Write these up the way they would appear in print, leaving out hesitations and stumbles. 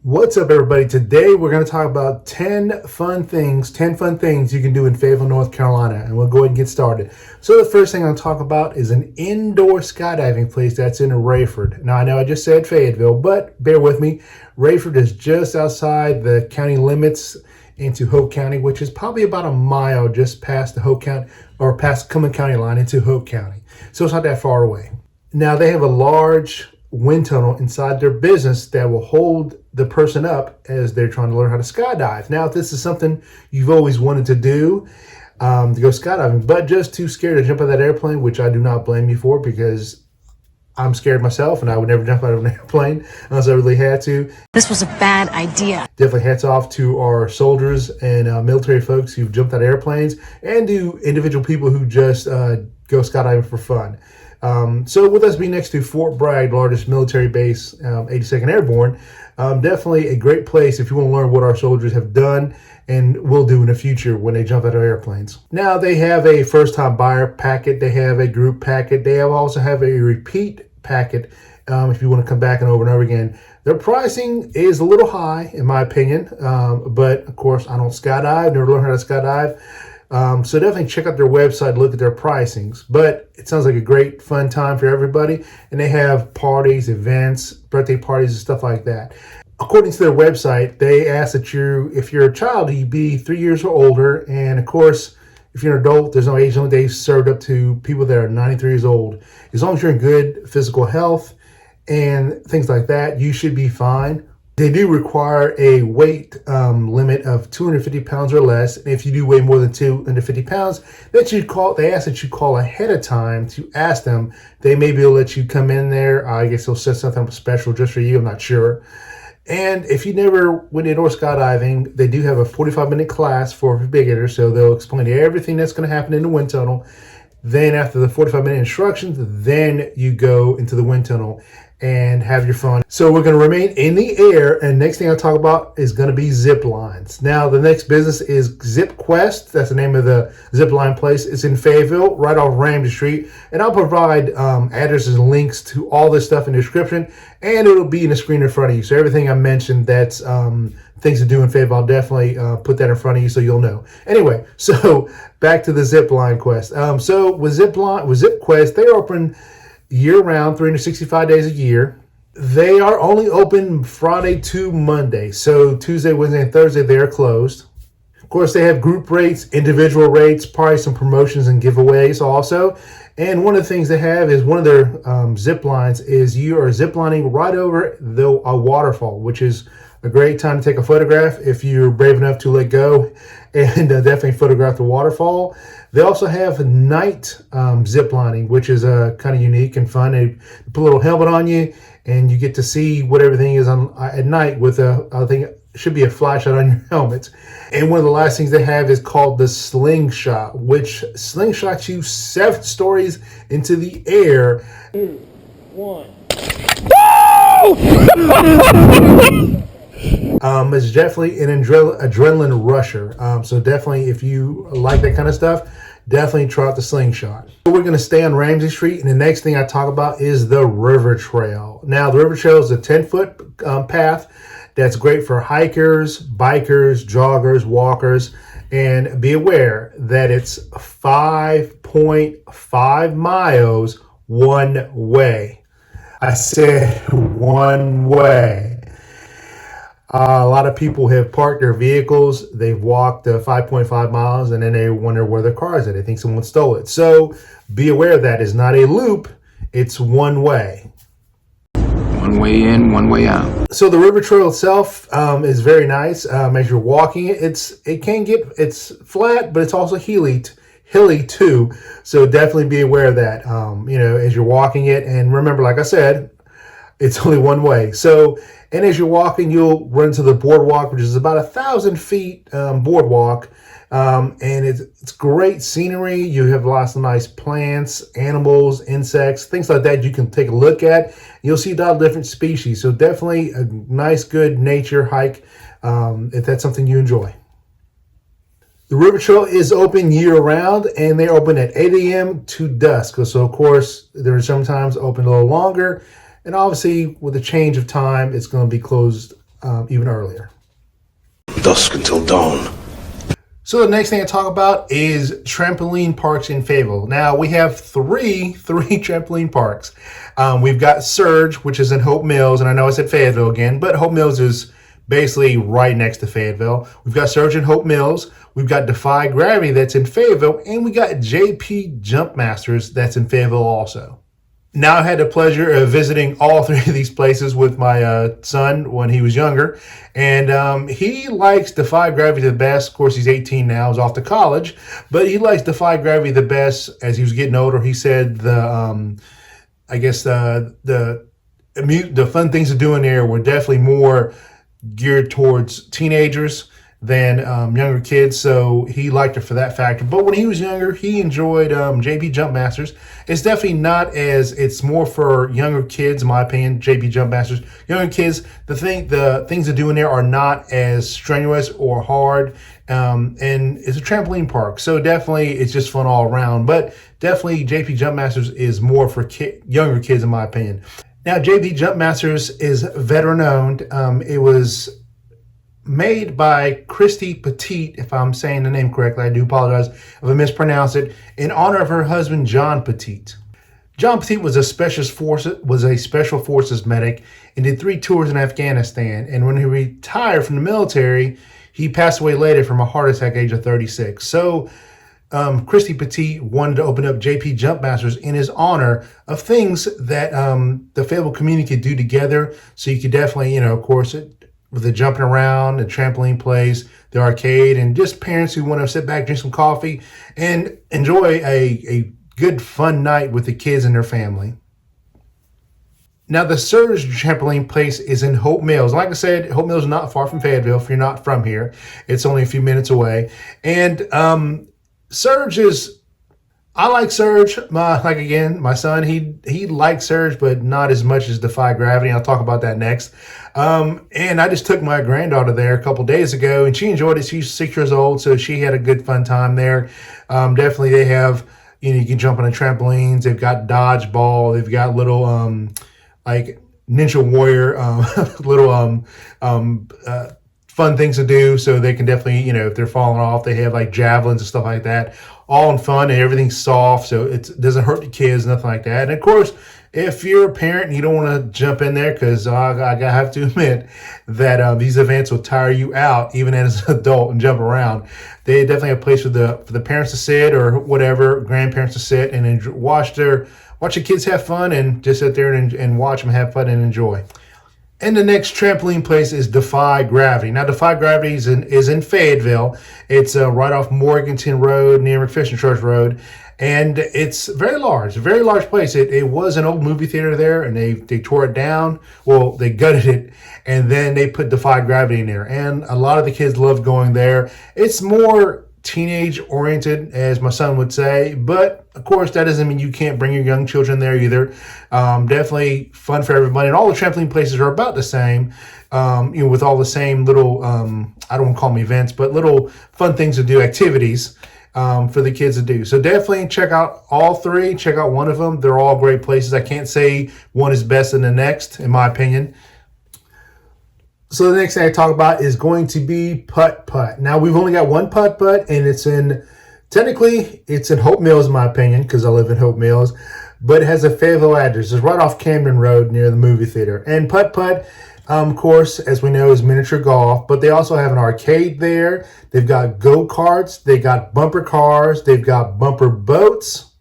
What's up, everybody? Today we're going to talk about 10 fun things you can do in Fayetteville, North Carolina, and we'll go ahead and get started. So the first thing I'm going to talk about is an indoor skydiving place that's in Raeford. Now, I know I just said Fayetteville, but bear with me. Raeford is just outside the county limits into Hoke County, which is probably about a mile just past the Hoke County or past Cumberland County line into Hoke County. So it's not that far away. Now, they have a large wind tunnel inside their business that will hold the person up as they're trying to learn how to skydive. Now, if this is something you've always wanted to do, to go skydiving, but just too scared to jump out of that airplane, which I do not blame you for, because I'm scared myself and I would never jump out of an airplane unless I really had to. This was a bad idea. Definitely hats off to our soldiers and military folks who've jumped out of airplanes, and to individual people who just go skydiving for fun. So with us being next to Fort Bragg, largest military base, 82nd Airborne, definitely a great place if you want to learn what our soldiers have done and will do in the future when they jump out of airplanes. Now, they have a first-time buyer packet. They have a group packet. They also have a repeat packet if you want to come back and over again. Their pricing is a little high, in my opinion, but of course, I don't skydive, never learned how to skydive. So definitely check out their website, look at their pricings. But it sounds like a great fun time for everybody. And they have parties, events, birthday parties, and stuff like that. According to their website, they ask that if you're a child, you be 3 years or older. And of course, if you're an adult, there's no age limit. They served up to people that are 93 years old. As long as you're in good physical health and things like that, you should be fine. They do require a weight limit of 250 pounds or less. And if you do weigh more than 250 pounds, they ask that you call ahead of time to ask them. They may be able to let you come in there. I guess they'll set something up special just for you. I'm not sure. And if you never went indoor skydiving, they do have a 45-minute class for beginners. So they'll explain everything that's going to happen in the wind tunnel. Then after the 45-minute instructions, then you go into the wind tunnel and have your fun. So we're going to remain in the air, and next thing I'll talk about is going to be zip lines. Now, the next business is Zip Quest. That's the name of the zip line place. It's in Fayetteville, right off Ramsey Street, and I'll provide addresses and links to all this stuff in the description, and it'll be in the screen in front of you. So everything I mentioned that's things to do in Fayetteville, I'll definitely put that in front of you so you'll know. Anyway, so back to the zip line quest. So with Zip Quest, they're open year-round, 365 days a year. They are only open Friday to Monday. So Tuesday, Wednesday, and Thursday, they are closed. Of course, they have group rates, individual rates, probably some promotions and giveaways also. And one of the things they have is one of their zip lines is you are zip lining right over a waterfall, which is a great time to take a photograph if you're brave enough to let go and definitely photograph the waterfall. They also have night zip lining, which is kind of unique and fun. They put a little helmet on you and you get to see what everything is at night with I think it should be a flashlight on your helmet. And one of the last things they have is called the slingshot, which slingshots you 7 stories into the air. 2, 1. It's definitely an adrenaline rusher. So definitely, if you like that kind of stuff, definitely try out the slingshot. So we're going to stay on Ramsey Street, and the next thing I talk about is the River Trail. Now, the River Trail is a 10-foot path that's great for hikers, bikers, joggers, walkers, and be aware that it's 5.5 miles one way. I said one way. A lot of people have parked their vehicles. They've walked 5.5 miles, and then they wonder where their car is at. They think someone stole it. So be aware that it's not a loop. It's one way. One way in, one way out. So the river trail itself is very nice. As you're walking it, it's flat, but it's also hilly too. So definitely be aware of that. As you're walking it, and remember, like I said, it's only one way. So, and as you're walking, you'll run to the boardwalk, which is about 1,000 feet boardwalk. And it's great scenery. You have lots of nice plants, animals, insects, things like that you can take a look at. You'll see a lot of different species. So definitely a nice, good nature hike if that's something you enjoy. The river trail is open year-round, and they open at 8 a.m. to dusk. So, of course, they're sometimes open a little longer. And obviously, with a change of time, it's going to be closed even earlier. Dusk until dawn. So the next thing I talk about is trampoline parks in Fayetteville. Now we have three trampoline parks. We've got Surge, which is in Hope Mills, and I know I said Fayetteville again, but Hope Mills is basically right next to Fayetteville. We've got Surge in Hope Mills. We've got Defy Gravity that's in Fayetteville, and we got JP Jump Masters that's in Fayetteville also. Now I had the pleasure of visiting all three of these places with my son when he was younger, and he likes Defy Gravity the best. Of course, he's 18 now, he's off to college, but he likes Defy Gravity the best as he was getting older. He said the fun things to do in there were definitely more geared towards teenagers than younger kids, so he liked it for that factor. But when he was younger, he enjoyed JP Jump Masters. It's definitely not as, it's more for younger kids, in my opinion, JP Jump Masters. Younger kids, the things to do in there are not as strenuous or hard, and it's a trampoline park, so definitely it's just fun all around. But definitely JP Jump Masters is more for younger kids, in my opinion. Now, JP Jump Masters is veteran owned. It was made by Christy Petit, if I'm saying the name correctly. I do apologize if I mispronounce it, in honor of her husband, John Petit. John Petit was a special forces medic and did 3 tours in Afghanistan. And when he retired from the military, he passed away later from a heart attack at the age of 36. So Christy Petit wanted to open up JP Jump Masters in his honor of things that the Fayetteville community could do together. So you could definitely, of course, with the jumping around, the trampoline plays, the arcade, and just parents who want to sit back, drink some coffee, and enjoy a good, fun night with the kids and their family. Now, the Surge trampoline place is in Hope Mills. Like I said, Hope Mills is not far from Fayetteville if you're not from here. It's only a few minutes away. And Surge is, I like Surge. My son, he likes Surge, but not as much as Defy Gravity. I'll talk about that next. And I just took my granddaughter there a couple days ago, and she enjoyed it. She's 6 years old, so she had a good, fun time there. Definitely, they have, you can jump on the trampolines. They've got dodgeball. They've got little, like Ninja Warrior, little fun things to do. So they can definitely, if they're falling off, they have like javelins and stuff like that. All in fun, and everything's soft, so it doesn't hurt the kids, nothing like that. And of course, if you're a parent and you don't want to jump in there, because I have to admit that these events will tire you out, even as an adult, and jump around. They definitely have a place for the parents to sit, or whatever, grandparents to sit and watch the kids have fun, and just sit there and watch them have fun and enjoy. And the next trampoline place is Defy Gravity. Now, Defy Gravity is in Fayetteville. It's right off Morganton Road near McFishing Church Road. And it's very large place. It was an old movie theater there, and they tore it down. Well, they gutted it, and then they put Defy Gravity in there. And a lot of the kids love going there. It's more teenage oriented, as my son would say, but of course that doesn't mean you can't bring your young children there either. Definitely fun for everybody, and all the trampoline places are about the same, with all the same little I don't want to call them events, but little fun things to do, activities for the kids to do. So definitely check out all three. Check out one of them. They're all great places. I can't say one is best than the next, in my opinion. So the next thing I talk about is going to be Putt Putt. Now, we've only got one Putt Putt, and it's in Hope Mills, in my opinion, because I live in Hope Mills, but it has a Fayetteville address. It's right off Camden Road near the movie theater. And Putt Putt, of course, as we know, is miniature golf, but they also have an arcade there. They've got go-karts, they got bumper cars, they've got bumper boats,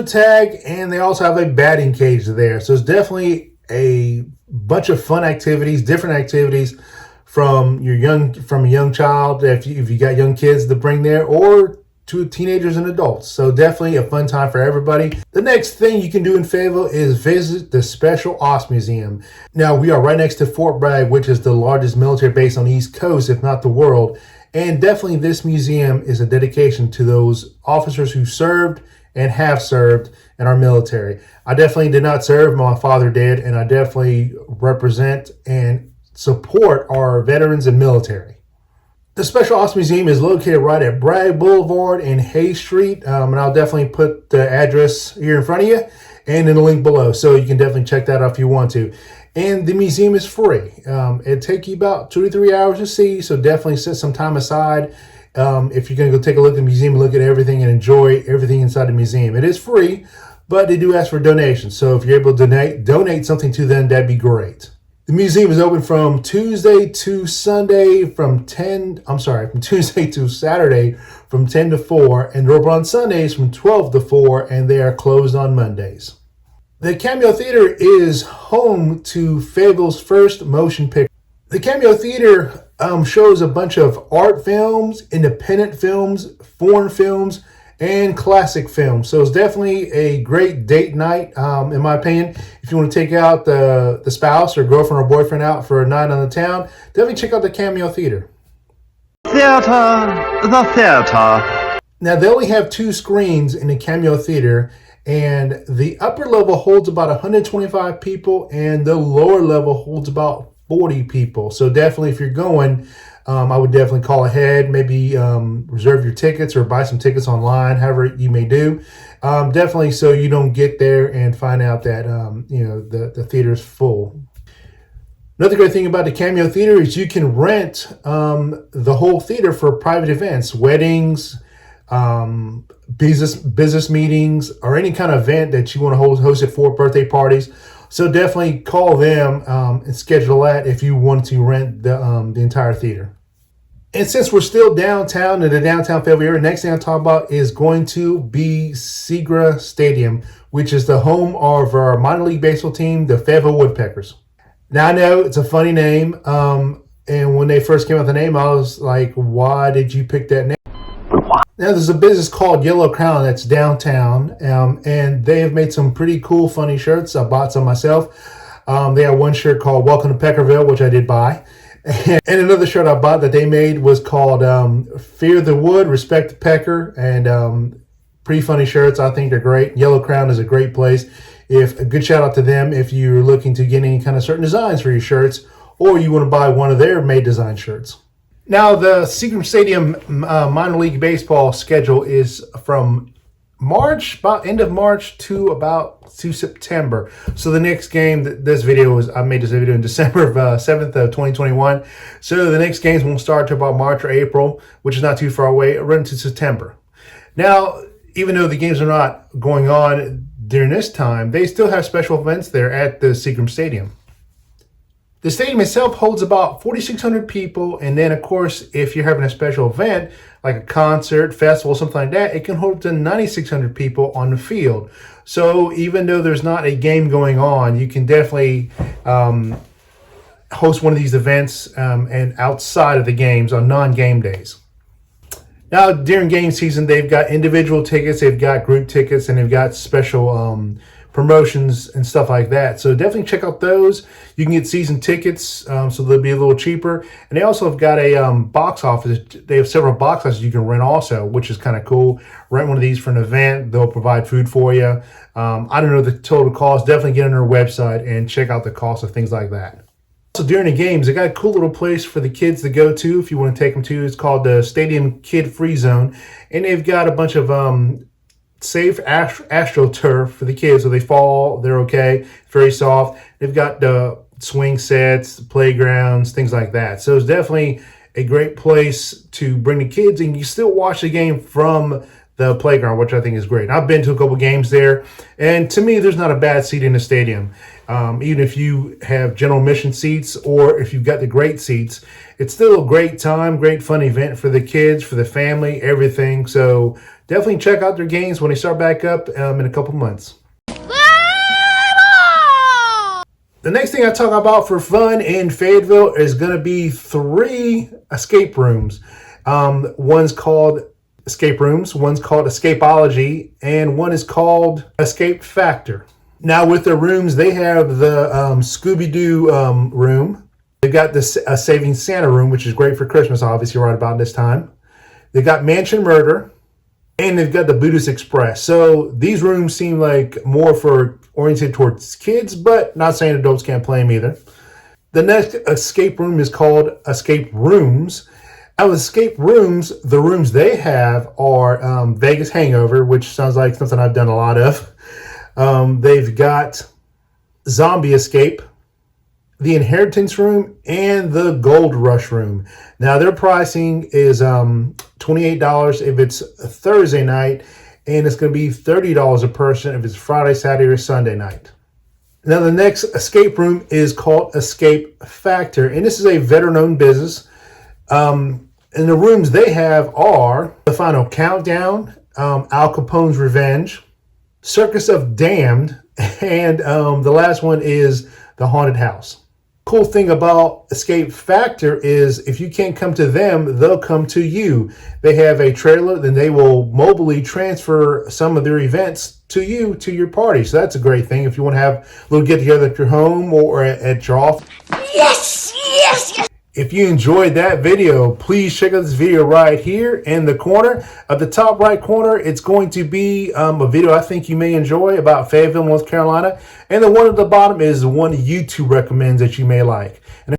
tag, and they also have a batting cage there. So it's definitely a bunch of fun activities, different activities from a young child, if you got young kids to bring there, or to teenagers and adults. So definitely a fun time for everybody. The next thing you can do in Fayetteville is visit the Special Ops Museum. Now, we are right next to Fort Bragg, which is the largest military base on the East Coast, if not the world. And definitely this museum is a dedication to those officers who served and have served in our military. I definitely did not serve, my father did, and I definitely represent and support our veterans and military. The Special Ops Museum is located right at Bragg Boulevard and Hay Street, and I'll definitely put the address here in front of you and in the link below, so you can definitely check that out if you want to. And the museum is free. It'll take you about 2 to 3 hours to see, so definitely set some time aside if you're going to go take a look at the museum, look at everything, and enjoy everything inside the museum. It is free, but they do ask for donations. So if you're able to donate something to them, that'd be great. The museum is open from Tuesday to Saturday from 10 to 4, and they're open on Sundays from 12 to 4, and they are closed on Mondays. The Cameo Theater is home to Fayetteville's first motion picture. The Cameo Theater shows a bunch of art films, independent films, foreign films, and classic films. So it's definitely a great date night, in my opinion. If you want to take out the spouse or girlfriend or boyfriend out for a night on the town, definitely check out the Cameo Theater. The theater. Now, they only have 2 screens in the Cameo Theater, and the upper level holds about 125 people, and the lower level holds about 40 people. So definitely, if you're going, I would definitely call ahead, maybe reserve your tickets or buy some tickets online, however you may do. Definitely so you don't get there and find out that the theater is full. Another great thing about the Cameo Theater is you can rent the whole theater for private events, weddings, business meetings, or any kind of event that you want to host it for, birthday parties. So definitely call them and schedule that if you want to rent the entire theater. And since we're still downtown in the downtown Fayetteville area, next thing I'll talk about is going to be Segra Stadium, which is the home of our minor league baseball team, the Fayetteville Woodpeckers. Now I know it's a funny name, and when they first came out with the name, I was like, why did you pick that name? Now, there's a business called Yellow Crown that's downtown, and they have made some pretty cool, funny shirts. I bought some myself. They have one shirt called Welcome to Peckerville, which I did buy. And another shirt I bought that they made was called Fear the Wood, Respect the Pecker, and pretty funny shirts. I think they're great. Yellow Crown is a great place. A good shout out to them if you're looking to get any kind of certain designs for your shirts, or you want to buy one of their made design shirts. Now, the Seagram Stadium minor league baseball schedule is from about end of March to September. So the next game, I made this video in December 7th of 2021. So the next games won't start till about March or April, which is not too far away, right into September. Now, even though the games are not going on during this time, they still have special events there at the Seagram Stadium. The stadium itself holds about 4,600 people, and then, of course, if you're having a special event, like a concert, festival, something like that, it can hold up to 9,600 people on the field. So even though there's not a game going on, you can definitely host one of these events and outside of the games on non-game days. Now, during game season, they've got individual tickets, they've got group tickets, and they've got special promotions and stuff like that. So definitely check out those. You can get season tickets, so they'll be a little cheaper. And they also have got a box office. They have several box offices you can rent also, which is kind of cool. Rent one of these for an event. They'll provide food for you. I don't know the total cost. Definitely get on their website and check out the cost of things like that. So during the games, they got a cool little place for the kids to go to if you want to take them to. It's called the Stadium Kid Free Zone. And they've got a bunch of safe AstroTurf for the kids, so they fall, they're okay, very soft. They've got the swing sets, playgrounds, things like that. So it's definitely a great place to bring the kids, and you still watch the game from the playground, which I think is great. I've been to a couple games there, and to me, there's not a bad seat in the stadium. Even if you have general admission seats or if you've got the great seats, it's still a great time, great fun event for the kids, for the family, everything. So definitely check out their games when they start back up in a couple months. The next thing I talk about for fun in Fayetteville is going to be 3 escape rooms. One's called Escape Rooms, one's called Escapology, and one is called Escape Factor. Now with the rooms, they have the Scooby-Doo room. They've got the Saving Santa room, which is great for Christmas, obviously, right about this time. They've got Mansion Murder, and they've got the Buddhist Express. So these rooms seem like more oriented towards kids, but not saying adults can't play them either. The next escape room is called Escape Rooms. Out of Escape Rooms, the rooms they have are Vegas Hangover, which sounds like something I've done a lot of. They've got Zombie Escape, the Inheritance Room, and the Gold Rush Room. Now their pricing is $28 if it's a Thursday night, and it's going to be $30 a person if it's Friday, Saturday, or Sunday night. Now the next escape room is called Escape Factor, and this is a veteran-owned business. And the rooms they have are The Final Countdown, Al Capone's Revenge, Circus of Damned, and the last one is The Haunted House. Cool thing about Escape Factor is if you can't come to them, they'll come to you. They have a trailer, then they will mobily transfer some of their events to you, to your party. So that's a great thing if you want to have a little get together at your home or at your office. Yes, yes, yes. If you enjoyed that video, please check out this video right here in the corner. At the top right corner, it's going to be a video I think you may enjoy about Fayetteville, North Carolina. And the one at the bottom is the one YouTube recommends that you may like. And